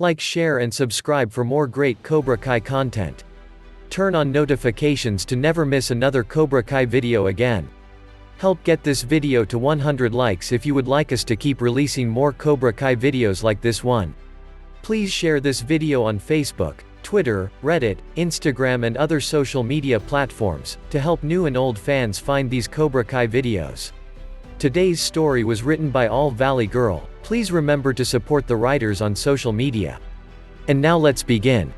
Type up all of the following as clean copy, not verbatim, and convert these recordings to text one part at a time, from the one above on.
Like, share and subscribe for more great Cobra Kai content. Turn on notifications to never miss another Cobra Kai video again. Help get this video to 100 likes if you would like us to keep releasing more Cobra Kai videos like this one. Please share this video on Facebook, Twitter, Reddit, Instagram and other social media platforms, to help new and old fans find these Cobra Kai videos. Today's story was written by All Valley Girl. Please remember to support the writers on social media. And now let's begin.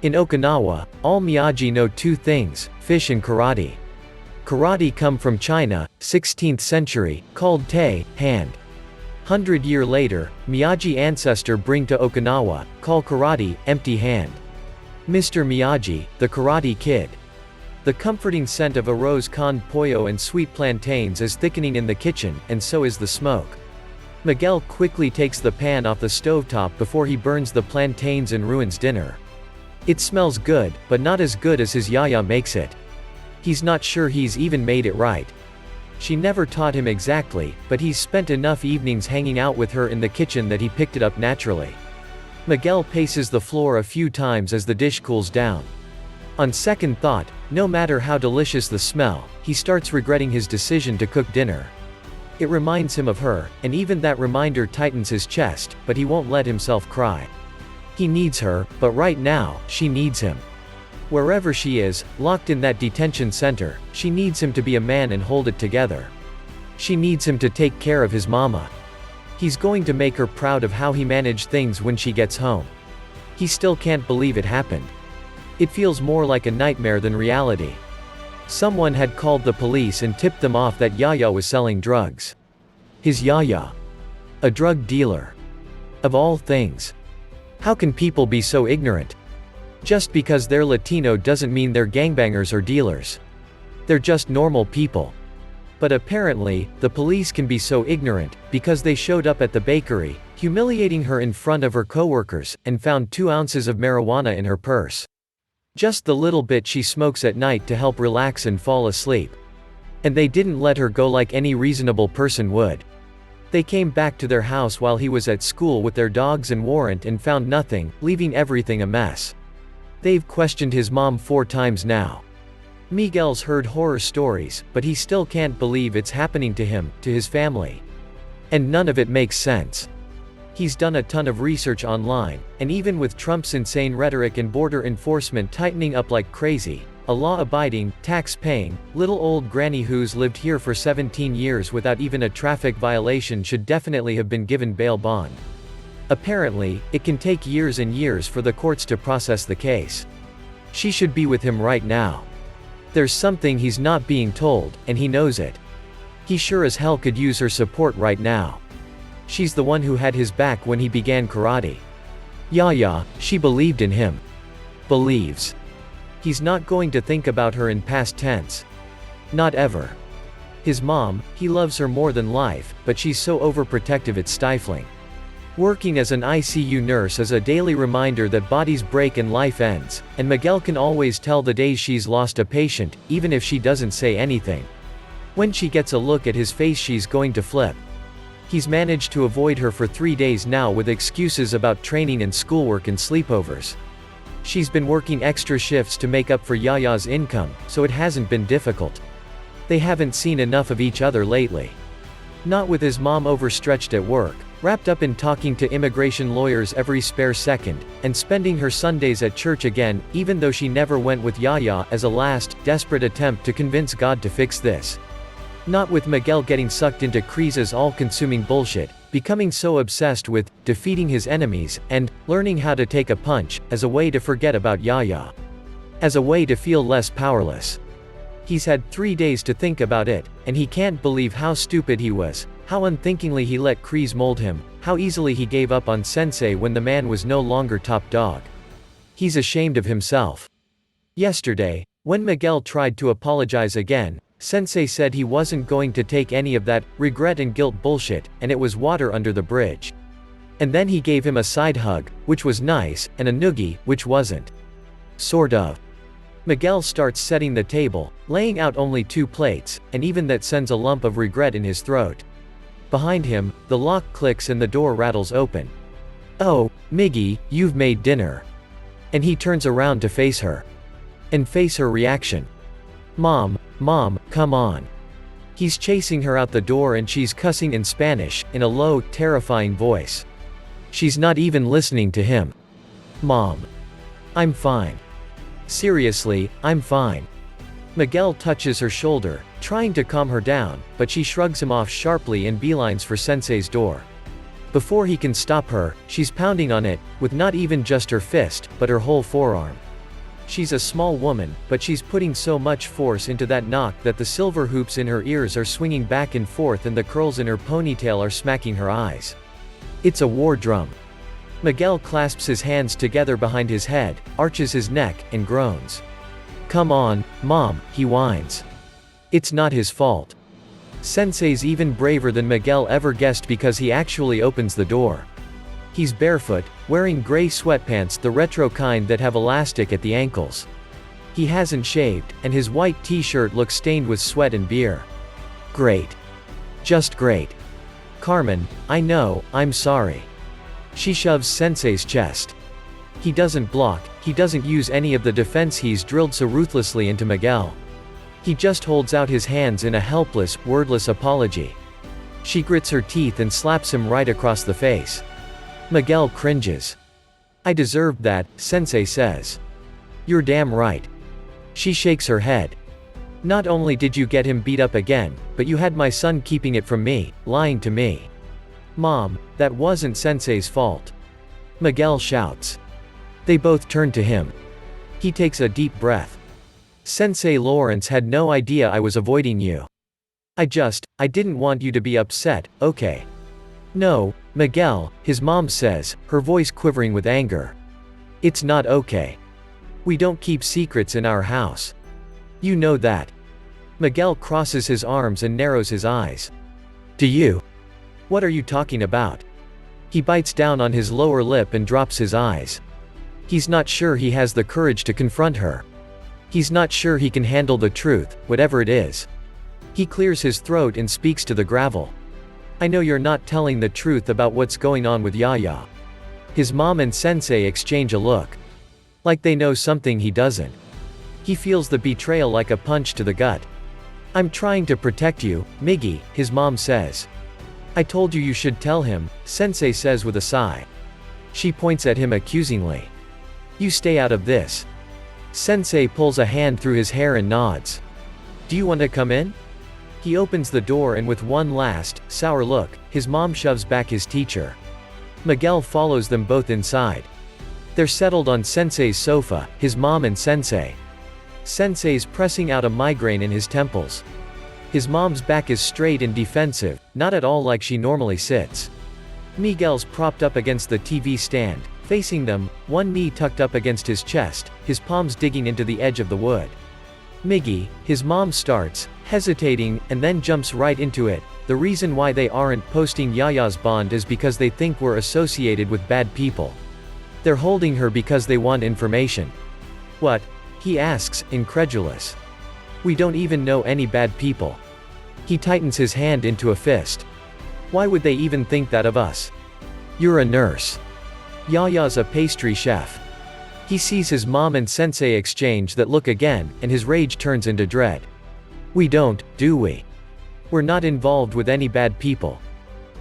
In Okinawa, all Miyagi know two things: fish and karate. Karate come from China, 16th century, called te, hand. 100 years later, Miyagi ancestor bring to Okinawa, call karate, empty hand. Mr. Miyagi, the Karate Kid. The comforting scent of arroz con pollo and sweet plantains is thickening in the kitchen, and so is the smoke. Miguel quickly takes the pan off the stovetop before he burns the plantains and ruins dinner. It smells good, but not as good as his Yaya makes it. He's not sure he's even made it right. She never taught him exactly, but he's spent enough evenings hanging out with her in the kitchen that he picked it up naturally. Miguel paces the floor a few times as the dish cools down. On second thought, no matter how delicious the smell, he starts regretting his decision to cook dinner. It reminds him of her, and even that reminder tightens his chest, but he won't let himself cry. He needs her, but right now, she needs him. Wherever she is, locked in that detention center, she needs him to be a man and hold it together. She needs him to take care of his mama. He's going to make her proud of how he managed things when she gets home. He still can't believe it happened. It feels more like a nightmare than reality. Someone had called the police and tipped them off that Yaya was selling drugs. His Yaya. A drug dealer. Of all things. How can people be so ignorant? Just because they're Latino doesn't mean they're gangbangers or dealers. They're just normal people. But apparently, the police can be so ignorant, because they showed up at the bakery, humiliating her in front of her coworkers, and found 2 ounces of marijuana in her purse. Just the little bit she smokes at night to help relax and fall asleep. And they didn't let her go like any reasonable person would. They came back to their house while he was at school with their dogs and warrant and found nothing, leaving everything a mess. They've questioned his mom 4 times now. Miguel's heard horror stories, but he still can't believe it's happening to him, to his family. And none of it makes sense. He's done a ton of research online, and even with Trump's insane rhetoric and border enforcement tightening up like crazy, a law-abiding, tax-paying, little old granny who's lived here for 17 years without even a traffic violation should definitely have been given bail bond. Apparently, it can take years and years for the courts to process the case. She should be with him right now. There's something he's not being told, and he knows it. He sure as hell could use her support right now. She's the one who had his back when he began karate. Yaya, she believed in him. Believes. He's not going to think about her in past tense. Not ever. His mom, he loves her more than life, but she's so overprotective it's stifling. Working as an ICU nurse is a daily reminder that bodies break and life ends, and Miguel can always tell the days she's lost a patient, even if she doesn't say anything. When she gets a look at his face she's going to flip. He's managed to avoid her for 3 days now with excuses about training and schoolwork and sleepovers. She's been working extra shifts to make up for Yaya's income, so it hasn't been difficult. They haven't seen enough of each other lately. Not with his mom overstretched at work, wrapped up in talking to immigration lawyers every spare second, and spending her Sundays at church again, even though she never went with Yaya as a last, desperate attempt to convince God to fix this. Not with Miguel getting sucked into Kreese's all-consuming bullshit, becoming so obsessed with defeating his enemies, and learning how to take a punch, as a way to forget about Yaya. As a way to feel less powerless. He's had 3 days to think about it, and he can't believe how stupid he was, how unthinkingly he let Kreese mold him, how easily he gave up on Sensei when the man was no longer top dog. He's ashamed of himself. Yesterday, when Miguel tried to apologize again, Sensei said he wasn't going to take any of that regret and guilt bullshit, and it was water under the bridge. And then he gave him a side hug, which was nice, and a noogie, which wasn't. Sort of. Miguel starts setting the table, laying out only 2 plates, and even that sends a lump of regret in his throat. Behind him, the lock clicks and the door rattles open. "Oh, Miggy, you've made dinner." And he turns around to face her. And face her reaction. Mom, come on." He's chasing her out the door and she's cussing in Spanish, in a low, terrifying voice. She's not even listening to him. "Mom. I'm fine. Seriously, I'm fine." Miguel touches her shoulder, trying to calm her down, but she shrugs him off sharply and beelines for Sensei's door. Before he can stop her, she's pounding on it, with not even just her fist, but her whole forearm. She's a small woman, but she's putting so much force into that knock that the silver hoops in her ears are swinging back and forth and the curls in her ponytail are smacking her eyes. It's a war drum. Miguel clasps his hands together behind his head, arches his neck, and groans. "Come on, Mom," he whines. It's not his fault. Sensei's even braver than Miguel ever guessed because he actually opens the door. He's barefoot, wearing gray sweatpants, the retro kind that have elastic at the ankles. He hasn't shaved, and his white t-shirt looks stained with sweat and beer. Great. Just great. "Carmen, I know, I'm sorry." She shoves Sensei's chest. He doesn't block, he doesn't use any of the defense he's drilled so ruthlessly into Miguel. He just holds out his hands in a helpless, wordless apology. She grits her teeth and slaps him right across the face. Miguel cringes. "I deserved that," Sensei says. "You're damn right." She shakes her head. "Not only did you get him beat up again, but you had my son keeping it from me, lying to me." "Mom, that wasn't Sensei's fault." Miguel shouts. They both turn to him. He takes a deep breath. "Sensei Lawrence had no idea I was avoiding you. I didn't want you to be upset, okay?" "No, Miguel," his mom says, her voice quivering with anger. "It's not okay. We don't keep secrets in our house. You know that." Miguel crosses his arms and narrows his eyes. "Do you? What are you talking about?" He bites down on his lower lip and drops his eyes. He's not sure he has the courage to confront her. He's not sure he can handle the truth, whatever it is. He clears his throat and speaks to the gravel. "I know you're not telling the truth about what's going on with Yaya." His mom and Sensei exchange a look. Like they know something he doesn't. He feels the betrayal like a punch to the gut. "I'm trying to protect you, Miggy," his mom says. "I told you should tell him," Sensei says with a sigh. She points at him accusingly. "You stay out of this." Sensei pulls a hand through his hair and nods. "Do you want to come in?" He opens the door and with one last, sour look, his mom shoves back his teacher. Miguel follows them both inside. They're settled on Sensei's sofa, his mom and Sensei. Sensei's pressing out a migraine in his temples. His mom's back is straight and defensive, not at all like she normally sits. Miguel's propped up against the TV stand, facing them, one knee tucked up against his chest, his palms digging into the edge of the wood. "Miggy," his mom starts, hesitating, and then jumps right into it. "The reason why they aren't posting Yaya's bond is because they think we're associated with bad people. They're holding her because they want information." "What?" he asks, incredulous. "We don't even know any bad people." He tightens his hand into a fist. "Why would they even think that of us? You're a nurse. Yaya's a pastry chef." He sees his mom and Sensei exchange that look again, and his rage turns into dread. "We don't, do we? We're not involved with any bad people."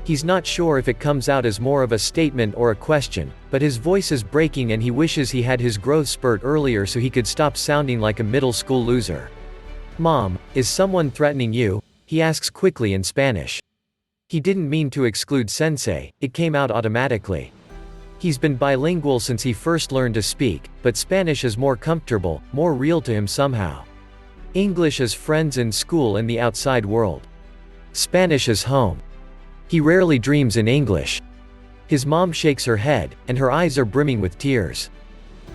He's not sure if it comes out as more of a statement or a question, but his voice is breaking and he wishes he had his growth spurt earlier so he could stop sounding like a middle school loser. "Mom, is someone threatening you?" he asks quickly in Spanish. He didn't mean to exclude Sensei, it came out automatically. He's been bilingual since he first learned to speak, but Spanish is more comfortable, more real to him somehow. English is friends in school and the outside world. Spanish is home. He rarely dreams in English. His mom shakes her head, and her eyes are brimming with tears.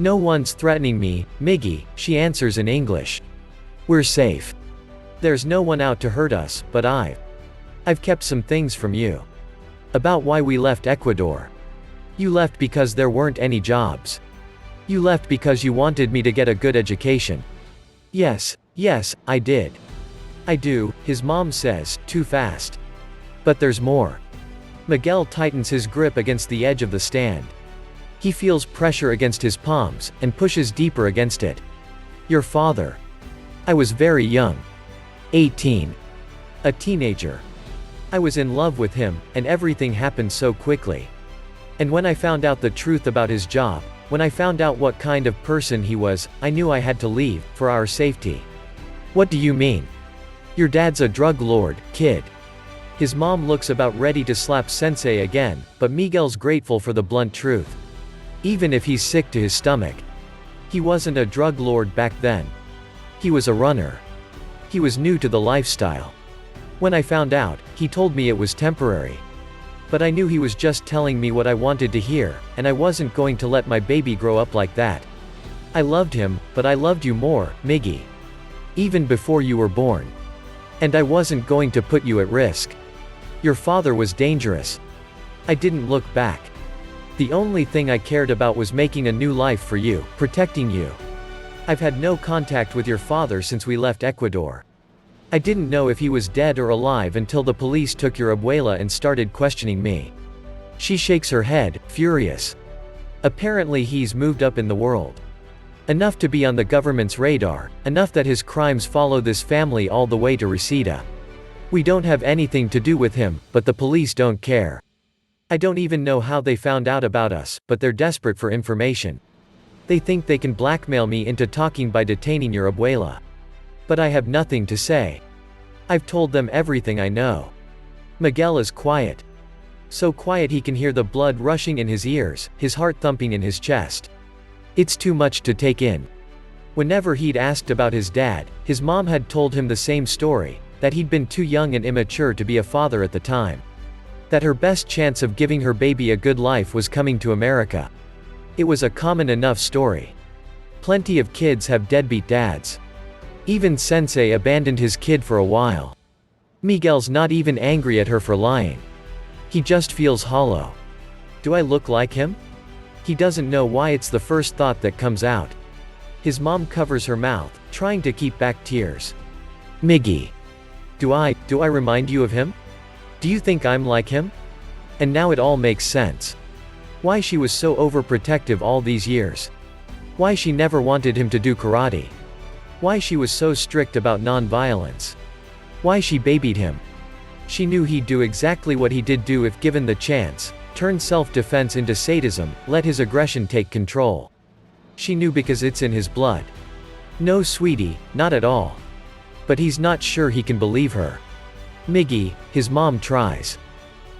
"No one's threatening me, Miggy," she answers in English. "We're safe. There's no one out to hurt us, but I've kept some things from you. About why we left Ecuador. You left because there weren't any jobs. You left because you wanted me to get a good education." Yes, I did. "I do," his mom says, too fast. "But there's more." Miguel tightens his grip against the edge of the stand. He feels pressure against his palms, and pushes deeper against it. Your father. I was very young. 18. A teenager. I was in love with him, and everything happened so quickly. And when I found out the truth about his job, when I found out what kind of person he was, I knew I had to leave, for our safety. What do you mean? Your dad's a drug lord, kid. His mom looks about ready to slap Sensei again, but Miguel's grateful for the blunt truth. Even if he's sick to his stomach. He wasn't a drug lord back then. He was a runner. He was new to the lifestyle. When I found out, he told me it was temporary. But I knew he was just telling me what I wanted to hear, and I wasn't going to let my baby grow up like that. I loved him, but I loved you more, Miggy. Even before you were born. And I wasn't going to put you at risk. Your father was dangerous. I didn't look back. The only thing I cared about was making a new life for you, protecting you. I've had no contact with your father since we left Ecuador. I didn't know if he was dead or alive until the police took your abuela and started questioning me. She shakes her head, furious. Apparently he's moved up in the world. Enough to be on the government's radar, enough that his crimes follow this family all the way to Reseda. We don't have anything to do with him, but the police don't care. I don't even know how they found out about us, but they're desperate for information. They think they can blackmail me into talking by detaining your abuela. But I have nothing to say. I've told them everything I know. Miguel is quiet. So quiet he can hear the blood rushing in his ears, his heart thumping in his chest. It's too much to take in. Whenever he'd asked about his dad, his mom had told him the same story, that he'd been too young and immature to be a father at the time. That her best chance of giving her baby a good life was coming to America. It was a common enough story. Plenty of kids have deadbeat dads. Even Sensei abandoned his kid for a while. Miguel's not even angry at her for lying. He just feels hollow. Do I look like him? He doesn't know why it's the first thought that comes out. His mom covers her mouth, trying to keep back tears. Miggy. Do I remind you of him? Do you think I'm like him? And now it all makes sense. Why she was so overprotective all these years. Why she never wanted him to do karate. Why she was so strict about non-violence. Why she babied him. She knew he'd do exactly what he did do if given the chance, turn self-defense into sadism, let his aggression take control. She knew because it's in his blood. No sweetie, not at all. But he's not sure he can believe her. Miggy, his mom tries.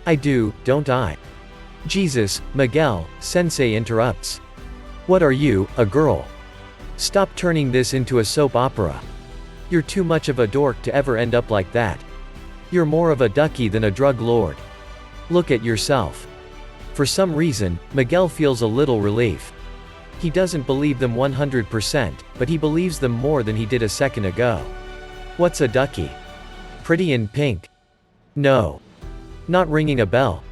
I do, don't I? Jesus, Miguel, Sensei interrupts. What are you, a girl? Stop turning this into a soap opera. You're too much of a dork to ever end up like that. You're more of a ducky than a drug lord. Look at yourself. For some reason, Miguel feels a little relief. He doesn't believe them 100%, but he believes them more than he did a second ago. What's a ducky? Pretty in pink? No. Not ringing a bell.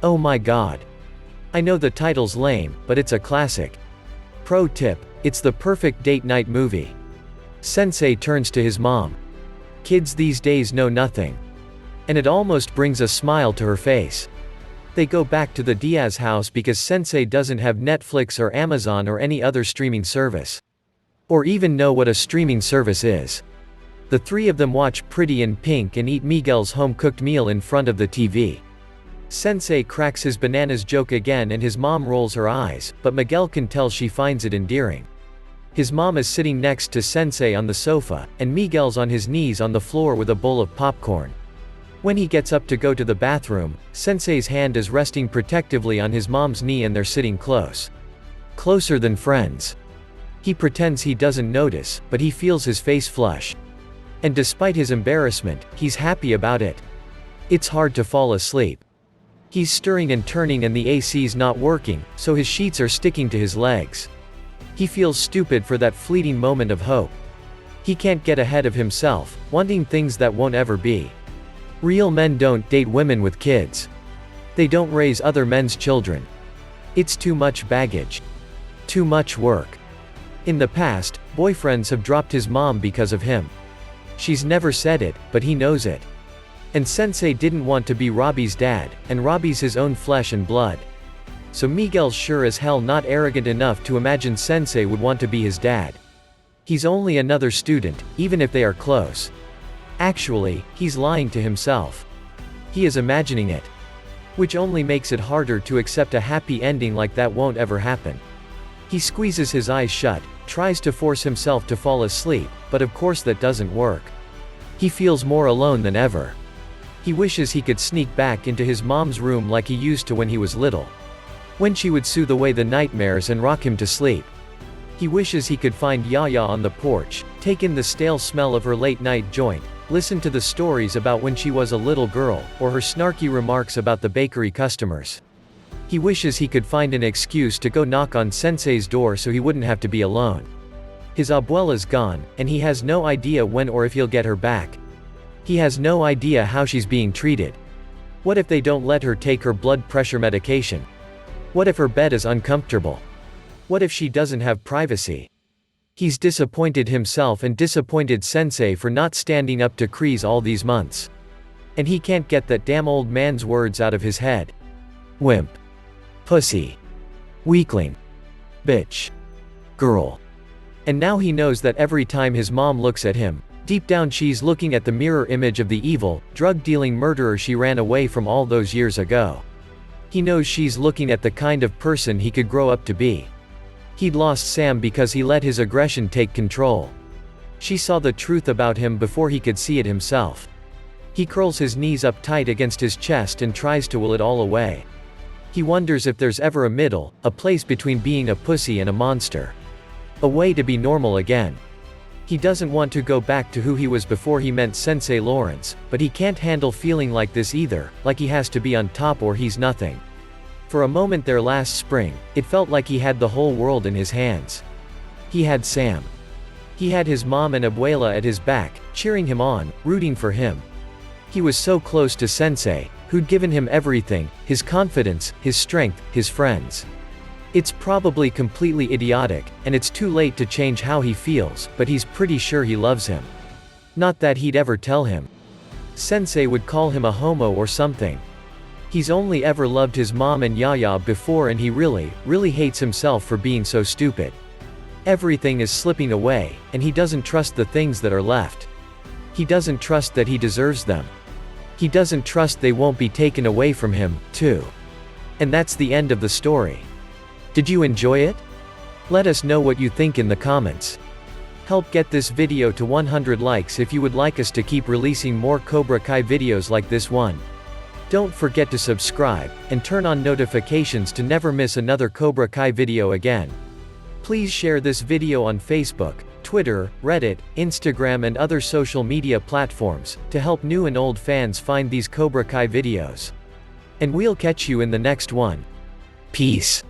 Oh my god. I know the title's lame, but it's a classic. Pro tip, it's the perfect date night movie. Sensei turns to his mom. Kids these days know nothing. And it almost brings a smile to her face. They go back to the Diaz house because Sensei doesn't have Netflix or Amazon or any other streaming service. Or even know what a streaming service is. The three of them watch Pretty in Pink and eat Miguel's home-cooked meal in front of the TV. Sensei cracks his bananas joke again and his mom rolls her eyes, but Miguel can tell she finds it endearing. His mom is sitting next to Sensei on the sofa, and Miguel's on his knees on the floor with a bowl of popcorn. When he gets up to go to the bathroom, Sensei's hand is resting protectively on his mom's knee and they're sitting close. Closer than friends. He pretends he doesn't notice, but he feels his face flush. And despite his embarrassment, he's happy about it. It's hard to fall asleep. He's stirring and turning and the AC's not working, so his sheets are sticking to his legs. He feels stupid for that fleeting moment of hope. He can't get ahead of himself, wanting things that won't ever be. Real men don't date women with kids. They don't raise other men's children. It's too much baggage. Too much work. In the past, boyfriends have dropped his mom because of him. She's never said it, but he knows it. And Sensei didn't want to be Robbie's dad, and Robbie's his own flesh and blood. so Miguel's sure as hell not arrogant enough to imagine Sensei would want to be his dad. He's only another student, even if they are close. Actually, he's lying to himself. He is imagining it. Which only makes it harder to accept a happy ending like that won't ever happen. He squeezes his eyes shut, tries to force himself to fall asleep, but of course that doesn't work. He feels more alone than ever. He wishes he could sneak back into his mom's room like he used to when he was little. When she would soothe away the nightmares and rock him to sleep. He wishes he could find Yaya on the porch, take in the stale smell of her late-night joint, listen to the stories about when she was a little girl, or her snarky remarks about the bakery customers. He wishes he could find an excuse to go knock on Sensei's door so he wouldn't have to be alone. His abuela's gone, and he has no idea when or if he'll get her back. He has no idea how she's being treated. What if they don't let her take her blood pressure medication? What if her bed is uncomfortable? What if she doesn't have privacy? He's disappointed himself and disappointed Sensei for not standing up to Kreese all these months. And he can't get that damn old man's words out of his head. Wimp. Pussy. Weakling. Bitch. Girl. And now he knows that every time his mom looks at him, deep down she's looking at the mirror image of the evil, drug-dealing murderer she ran away from all those years ago. He knows she's looking at the kind of person he could grow up to be. He'd lost Sam because he let his aggression take control. She saw the truth about him before he could see it himself. He curls his knees up tight against his chest and tries to will it all away. He wonders if there's ever a middle, a place between being a pussy and a monster. A way to be normal again. He doesn't want to go back to who he was before he met Sensei Lawrence, but he can't handle feeling like this either, like he has to be on top or he's nothing. For a moment there last spring, it felt like he had the whole world in his hands. He had Sam. He had his mom and abuela at his back, cheering him on, rooting for him. He was so close to Sensei, who'd given him everything, his confidence, his strength, his friends. It's probably completely idiotic, and it's too late to change how he feels, but he's pretty sure he loves him. Not that he'd ever tell him. Sensei would call him a homo or something. He's only ever loved his mom and Yaya before and he really hates himself for being so stupid. Everything is slipping away, and he doesn't trust the things that are left. He doesn't trust that he deserves them. He doesn't trust they won't be taken away from him, too. And that's the end of the story. Did you enjoy it? Let us know what you think in the comments. Help get this video to 100 likes if you would like us to keep releasing more Cobra Kai videos like this one. Don't forget to subscribe, and turn on notifications to never miss another Cobra Kai video again. Please share this video on Facebook, Twitter, Reddit, Instagram and other social media platforms, to help new and old fans find these Cobra Kai videos. And we'll catch you in the next one. Peace.